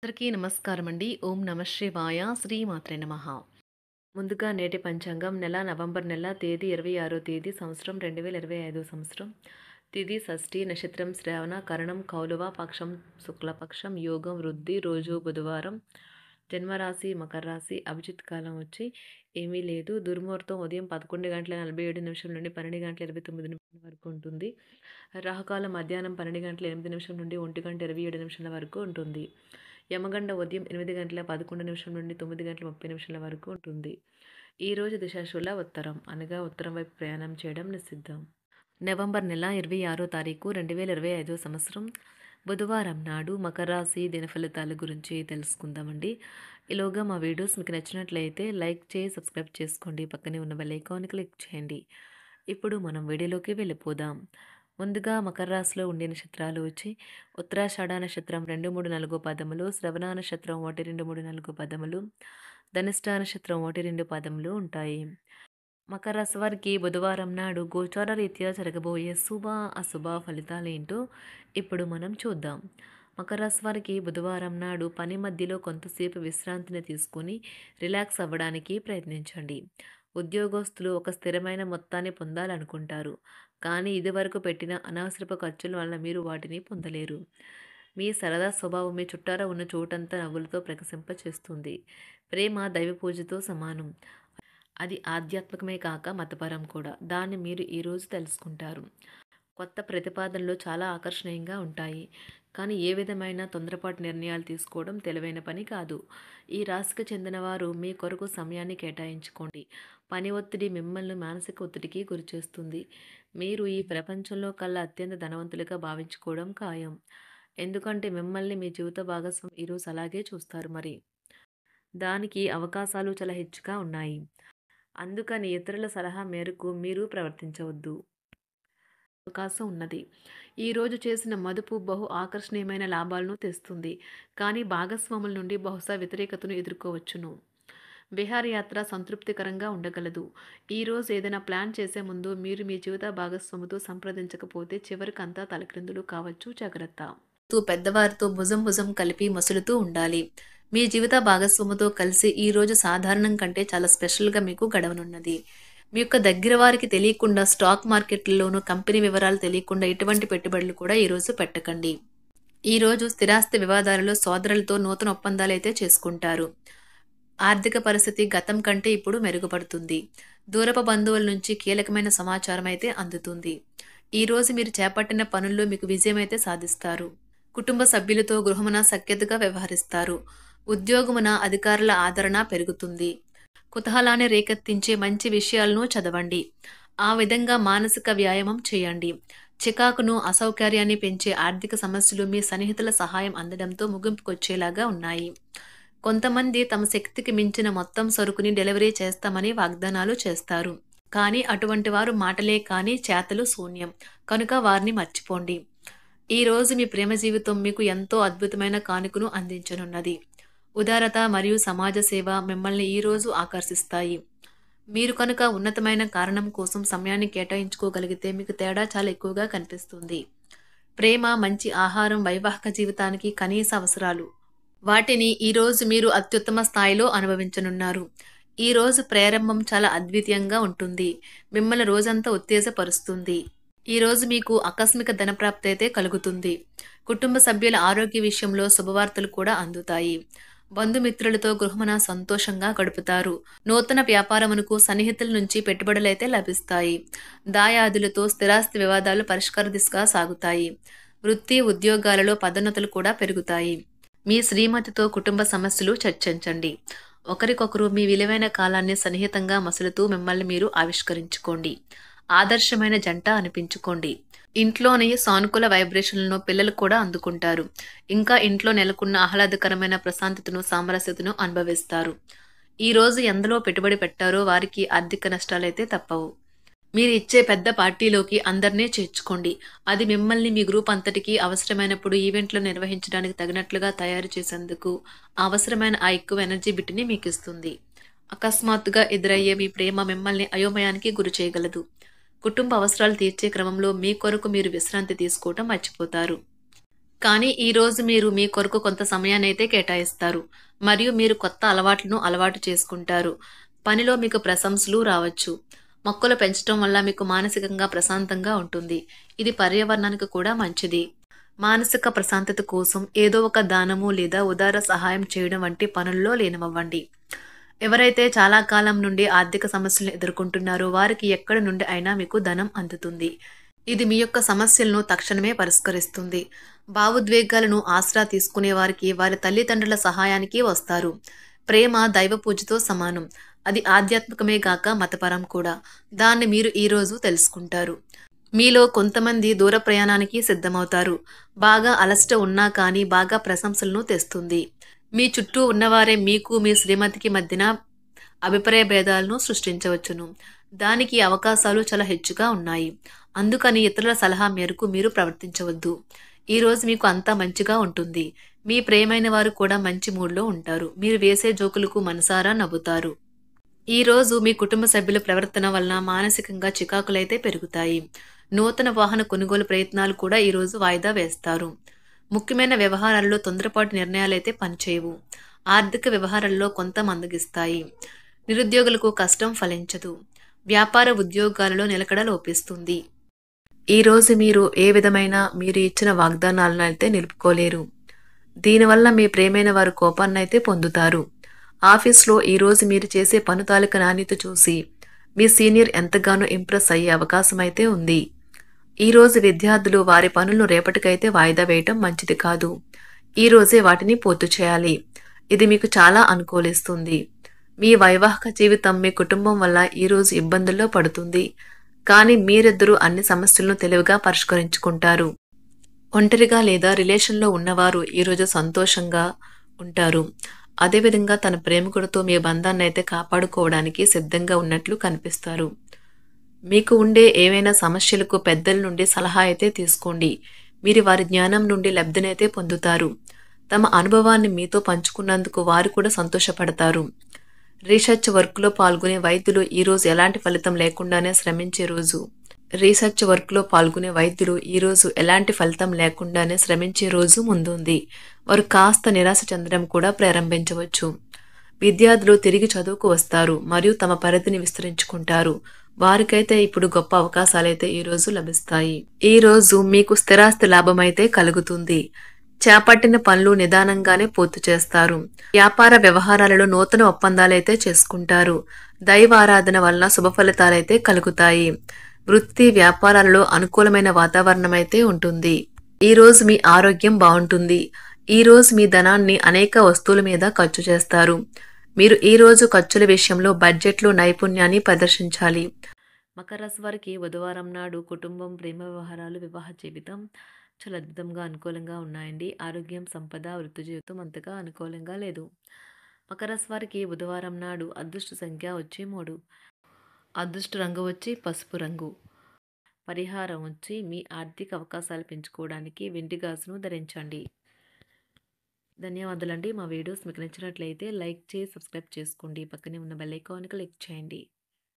అందరికీ నమస్కారం అండి. ఓం నమ శివాయ. శ్రీమాత్రే నమః. ముందుగా నేటి పంచాంగం నెల నవంబర్ నెల తేదీ 26వ తేదీ సంవత్సరం 2025 సంవత్సరం. తిథి షష్ఠి, నక్షత్రం శ్రవణ, కరణం కౌలువ, పక్షం శుక్లపక్షం, యోగం వృద్ధి, రోజు బుధవారం, జన్మరాశి మకర రాశి, అభిజిత్ కాలం వచ్చి ఏమీ లేదు. దుర్ముహూర్తం ఉదయం 11:47 నుండి 12:29 వరకు ఉంటుంది. రాహుకాలం మధ్యాహ్నం 12:08 నుండి 1:27 వరకు ఉంటుంది. యమగండ ఉదయం 8:11 నుండి 9:30 వరకు ఉంటుంది. ఈరోజు దిశాశూల ఉత్తరం అనగా ఉత్తరం వైపు ప్రయాణం చేయడం నిషిద్ధం. నవంబర్ నెల 26వ తారీఖు 2025 సంవత్సరం బుధవారం నాడు మకర రాశి దిన ఫలితాల గురించి తెలుసుకుందామండి. ఈలోగా మా వీడియోస్ మీకు నచ్చినట్లయితే లైక్ చేసి సబ్స్క్రైబ్ చేసుకోండి. పక్కనే ఉన్న బెల్ ఐకాన్ క్లిక్ చేయండి. ఇప్పుడు మనం వీడియోలోకి వెళ్ళిపోదాం. ముందుగా మకర రాశిలో ఉండే నక్షత్రాలు వచ్చి ఉత్తరాషాఢ నక్షత్రం 2, 3, 4 పదములు, శ్రవణ నక్షత్రం 1, 2, 3, 4 పదములు, ధనిష్ట నక్షత్రం 1, 2 పదములు ఉంటాయి. మకర రాశి వారికి బుధవారం నాడు గోచార రీత్యా జరగబోయే శుభ అశుభ ఫలితాలేంటో ఇప్పుడు మనం చూద్దాం. మకర రాశి వారికి బుధవారం నాడు పని మధ్యలో కొంతసేపు విశ్రాంతిని తీసుకుని రిలాక్స్ అవ్వడానికి ప్రయత్నించండి. ఉద్యోగస్తులు ఒక స్థిరమైన మొత్తాన్ని పొందాలనుకుంటారు, కానీ ఇదివరకు పెట్టిన అనవసరపు ఖర్చుల వల్ల మీరు వాటిని పొందలేరు. మీ సరదా స్వభావం మీ చుట్టారా ఉన్న చోటంతా నవ్వులతో ప్రకాశింపచేస్తుంది. ప్రేమ దైవ పూజతో సమానం. అది ఆధ్యాత్మికమే కాక మతపరం కూడా. దాన్ని మీరు ఈరోజు తెలుసుకుంటారు. కొత్త ప్రతిపాదనలు చాలా ఆకర్షణీయంగా ఉంటాయి, కానీ ఏ విధమైన తొందరపాటు నిర్ణయాలు తీసుకోవడం తెలివైన పని కాదు. ఈ రాశికి చెందిన వారు మీ కొరకు సమయాన్ని కేటాయించుకోండి. పని ఒత్తిడి మిమ్మల్ని మానసిక ఒత్తిడికి గురిచేస్తుంది. మీరు ఈ ప్రపంచంలో కల్లా అత్యంత ధనవంతులుగా భావించుకోవడం ఖాయం. ఎందుకంటే మిమ్మల్ని మీ జీవిత భాగస్వామి ఈరోజు అలాగే చూస్తారు. మరి దానికి అవకాశాలు చాలా హెచ్చుగా ఉన్నాయి. అందుకని ఇతరుల సలహా మేరకు మీరు ప్రవర్తించవద్దు. అవకాశం ఉన్నది. ఈరోజు చేసిన మదుపు బహు ఆకర్షణీయమైన లాభాలను తెస్తుంది, కానీ భాగస్వాముల నుండి బహుశా వ్యతిరేకతను ఎదుర్కోవచ్చును. విహారయాత్ర సంతృప్తికరంగా ఉండగలదు. ఈరోజు ఏదైనా ప్లాన్ చేసే ముందు మీరు మీ జీవిత భాగస్వామితో సంప్రదించకపోతే చివరికంతా తలక్రిందులు కావచ్చు. జాగ్రత్త. పెద్దవారితో భుజం భుజం కలిపి మసులుతూ ఉండాలి. మీ జీవిత భాగస్వామితో కలిసి ఈ రోజు సాధారణం కంటే చాలా స్పెషల్గా మీకు గడవనున్నది. మీ యొక్క దగ్గర వారికి తెలియకుండా స్టాక్ మార్కెట్లలోనూ కంపెనీ వివరాలు తెలియకుండా ఎటువంటి పెట్టుబడులు కూడా ఈరోజు పెట్టకండి. ఈరోజు స్థిరాస్తి వివాదాలలో సోదరులతో నూతన ఒప్పందాలు అయితే చేసుకుంటారు. ఆర్థిక పరిస్థితి గతం కంటే ఇప్పుడు మెరుగుపడుతుంది. దూరపు బంధువుల నుంచి కీలకమైన సమాచారం అయితే అందుతుంది. ఈరోజు మీరు చేపట్టిన పనుల్లో మీకు విజయం అయితే సాధిస్తారు. కుటుంబ సభ్యులతో గృహమున సఖ్యతగా వ్యవహరిస్తారు. ఉద్యోగమున అధికారుల ఆదరణ పెరుగుతుంది. కుతూహలాన్ని రేకెత్తించే మంచి విషయాలను చదవండి. ఆ విధంగా మానసిక వ్యాయామం చేయండి. చికాకును అసౌకర్యాన్ని పెంచే ఆర్థిక సమస్యలు మీ సన్నిహితుల సహాయం అందడంతో ముగింపుకొచ్చేలాగా ఉన్నాయి. కొంతమంది తమ శక్తికి మించిన మొత్తం సరుకుని డెలివరీ చేస్తామని వాగ్దానాలు చేస్తారు, కానీ అటువంటి వారు మాటలే కానీ చేతలు శూన్యం. కనుక వారిని మర్చిపోండి. ఈ రోజు మీ ప్రేమ జీవితం మీకు ఎంతో అద్భుతమైన కానుకను అందించనున్నది. ఉదారత మరియు సమాజ సేవ మిమ్మల్ని ఈరోజు ఆకర్షిస్తాయి. మీరు కనుక ఉన్నతమైన కారణం కోసం సమయాన్ని కేటాయించుకోగలిగితే మీకు తేడా చాలా ఎక్కువగా కనిపిస్తుంది. ప్రేమ, మంచి ఆహారం వైవాహిక జీవితానికి కనీస అవసరాలు. వాటిని ఈరోజు మీరు అత్యుత్తమ స్థాయిలో అనుభవించనున్నారు. ఈ రోజు ప్రారంభం చాలా అద్వితీయంగా ఉంటుంది. మిమ్మల్ని రోజంతా ఉత్తేజపరుస్తుంది. ఈ రోజు మీకు ఆకస్మిక ధనప్రాప్తి అయితే కలుగుతుంది. కుటుంబ సభ్యుల ఆరోగ్య విషయంలో శుభవార్తలు కూడా అందుతాయి. బంధుమిత్రులతో గృహమున సంతోషంగా గడుపుతారు. నూతన వ్యాపారమునకు సన్నిహితుల నుంచి పెట్టుబడులైతే లభిస్తాయి. దాయాదులతో స్థిరాస్తి వివాదాలు పరిష్కార దిశగా సాగుతాయి. వృత్తి ఉద్యోగాలలో పదోన్నతులు కూడా పెరుగుతాయి. మీ శ్రీమతితో కుటుంబ సమస్యలు చర్చించండి. ఒకరికొకరు మీ విలువైన కాలాన్ని సన్నిహితంగా మసులుతూ మిమ్మల్ని మీరు ఆవిష్కరించుకోండి. ఆదర్శమైన జంట అనిపించుకోండి. ఇంట్లోని సానుకూల వైబ్రేషన్లను పిల్లలు కూడా అందుకుంటారు. ఇంకా ఇంట్లో నెలకొన్న ఆహ్లాదకరమైన ప్రశాంతతను, సామరస్యతను అనుభవిస్తారు. ఈ రోజు ఎందులో పెట్టుబడి పెట్టారో వారికి ఆర్థిక నష్టాలైతే తప్పవు. మీరు ఇచ్చే పెద్ద పార్టీలోకి అందరినీ చేర్చుకోండి. అది మిమ్మల్ని మీ గ్రూప్ అంతటికీ అవసరమైనప్పుడు ఈవెంట్లు నిర్వహించడానికి తగినట్లుగా తయారు చేసేందుకు అవసరమైన ఆ ఎక్కువ ఎనర్జీ బిట్ని మీకు ఇస్తుంది. అకస్మాత్తుగా ఎదురయ్యే మీ ప్రేమ మిమ్మల్ని అయోమయానికి గురి చేయగలదు. కుటుంబ అవసరాలు తీర్చే క్రమంలో మీ కొరకు మీరు విశ్రాంతి తీసుకోవటం మర్చిపోతారు. కానీ ఈరోజు మీరు మీ కొరకు కొంత సమయాన్నైతే కేటాయిస్తారు. మరియు మీరు కొత్త అలవాట్లను అలవాటు చేసుకుంటారు. పనిలో మీకు ప్రశంసలు రావచ్చు. మొక్కలు పెంచడం వల్ల మీకు మానసికంగా ప్రశాంతంగా ఉంటుంది. ఇది పర్యావరణానికి కూడా మంచిది. మానసిక ప్రశాంతత కోసం ఏదో ఒక దానము లేదా ఉదార సహాయం చేయడం వంటి పనుల్లో లీనమవ్వండి. ఎవరైతే చాలా కాలం నుండి ఆర్థిక సమస్యలను ఎదుర్కొంటున్నారో వారికి ఎక్కడి నుండి అయినా మీకు ధనం అందుతుంది. ఇది మీ యొక్క సమస్యలను తక్షణమే పరిష్కరిస్తుంది. భావోద్వేగాలను ఆసరా తీసుకునే వారికి వారి తల్లిదండ్రుల సహాయానికి వస్తారు. ప్రేమ దైవ పూజతో సమానం. అది ఆధ్యాత్మికమే గాక మతపరం కూడా. దాన్ని మీరు ఈరోజు తెలుసుకుంటారు. మీలో కొంతమంది దూర ప్రయాణానికి సిద్ధమవుతారు. బాగా అలసట ఉన్నా కానీ బాగా ప్రశంసలను తెస్తుంది. మీ చుట్టూ ఉన్నవారే మీకు మీ శ్రీమతికి మధ్యన అభిప్రాయ భేదాలను సృష్టించవచ్చును. దానికి అవకాశాలు చాలా హెచ్చుగా ఉన్నాయి. అందుకని ఇతరుల సలహా మేరకు మీరు ప్రవర్తించవద్దు. ఈరోజు మీకు అంతా మంచిగా ఉంటుంది. మీ ప్రియమైన వారు కూడా మంచి మూడ్లో ఉంటారు. మీరు వేసే జోకులకు మనసారా నవ్వుతారు. ఈరోజు మీ కుటుంబ సభ్యుల ప్రవర్తన వలన మానసికంగా చికాకులైతే పెరుగుతాయి. నూతన వాహన కొనుగోలు ప్రయత్నాలు కూడా ఈరోజు వాయిదా వేస్తారు. ముఖ్యమైన వ్యవహారాల్లో తొందరపాటు నిర్ణయాలైతే పనిచేయవు. ఆర్థిక వ్యవహారాల్లో కొంత మందగిస్తాయి. నిరుద్యోగులకు కష్టం ఫలించదు. వ్యాపార ఉద్యోగాలలో నిలకడ లోపిస్తుంది. ఈరోజు మీరు ఏ విధమైన మీరు ఇచ్చిన వాగ్దానాలను అయితే నిలుపుకోలేరు. దీనివల్ల మీ ప్రేమైన వారు కోపాన్నైతే పొందుతారు. ఆఫీస్లో ఈరోజు మీరు చేసే పను తాలూకా నాణ్యత చూసి మీ సీనియర్ ఎంతగానో ఇంప్రెస్ అయ్యే అవకాశం అయితే ఉంది. ఈరోజు విద్యార్థులు వారి పనులను రేపటికైతే వాయిదా వేయటం మంచిది కాదు. ఈరోజే వాటిని పూర్తి చేయాలి. ఇది మీకు చాలా అనుకూలిస్తుంది. మీ వైవాహిక జీవితం మీ కుటుంబం వల్ల ఈరోజు ఇబ్బందుల్లో పడుతుంది. కానీ మీరిద్దరూ అన్ని సమస్యలను తెలివిగా పరిష్కరించుకుంటారు. ఒంటరిగా లేదా రిలేషన్లో ఉన్నవారు ఈరోజు సంతోషంగా ఉంటారు. అదేవిధంగా తన ప్రేమికుడితో మీ బంధాన్ని అయితే కాపాడుకోవడానికి సిద్ధంగా ఉన్నట్లు కనిపిస్తారు. మీకు ఉండే ఏవైనా సమస్యలకు పెద్దల నుండి సలహా అయితే తీసుకోండి. మీరు వారి జ్ఞానం నుండి లబ్ధినైతే పొందుతారు. తమ అనుభవాన్ని మీతో పంచుకున్నందుకు వారు కూడా సంతోషపడతారు. రీసెర్చ్ వర్క్లో పాల్గొనే వైద్యులు ఈరోజు ఎలాంటి ఫలితం లేకుండానే శ్రమించే రోజు. రీసెర్చ్ వర్క్లో పాల్గొనే వైద్యులు ఈరోజు ఎలాంటి ఫలితం లేకుండానే శ్రమించే రోజు ముందుంది. వారు కాస్త నిరాశ చెందడం కూడా ప్రారంభించవచ్చు. విద్యార్థులు తిరిగి చదువుకు వస్తారు మరియు తమ పరిధిని విస్తరించుకుంటారు. వారికైతే ఇప్పుడు గొప్ప అవకాశాలైతే ఈరోజు లభిస్తాయి. ఈరోజు మీకు స్థిరాస్తి లాభమైతే కలుగుతుంది. చేపట్టిన పనులు నిదానంగానే పూర్తి చేస్తారు. వ్యాపార వ్యవహారాలలో నూతన ఒప్పందాలైతే చేసుకుంటారు. దైవ ఆరాధన వలన శుభ ఫలితాలైతే కలుగుతాయి. వృత్తి వ్యాపారాలలో అనుకూలమైన వాతావరణం అయితే ఉంటుంది. ఈరోజు మీ ఆరోగ్యం బాగుంటుంది. ఈరోజు మీ ధనాన్ని అనేక వస్తువుల మీద ఖర్చు చేస్తారు. మీరు ఈరోజు ఖర్చుల విషయంలో బడ్జెట్లో నైపుణ్యాన్ని ప్రదర్శించాలి. మకర రాశి వారికి బుధవారం నాడు కుటుంబం, ప్రేమ వ్యవహారాలు, వివాహ జీవితం చాలా అద్భుతంగా అనుకూలంగా ఉన్నాయండి. ఆరోగ్యం, సంపద, వృత్తి జీవితం అంతగా అనుకూలంగా లేదు. మకర రాశి వారికి బుధవారం నాడు అదృష్ట సంఖ్య వచ్చి 3. అదృష్ట రంగు వచ్చి పసుపు రంగు. పరిహారం వచ్చి మీ ఆర్థిక అవకాశాలు పెంచుకోవడానికి వెండి గాజును ధరించండి. ధన్యవాదాలండి. మా వీడియోస్ మీకు నచ్చినట్లయితే లైక్ చేసి సబ్స్క్రైబ్ చేసుకోండి. పక్కనే ఉన్న బెల్ ఐకాన్కి క్లిక్ చేయండి.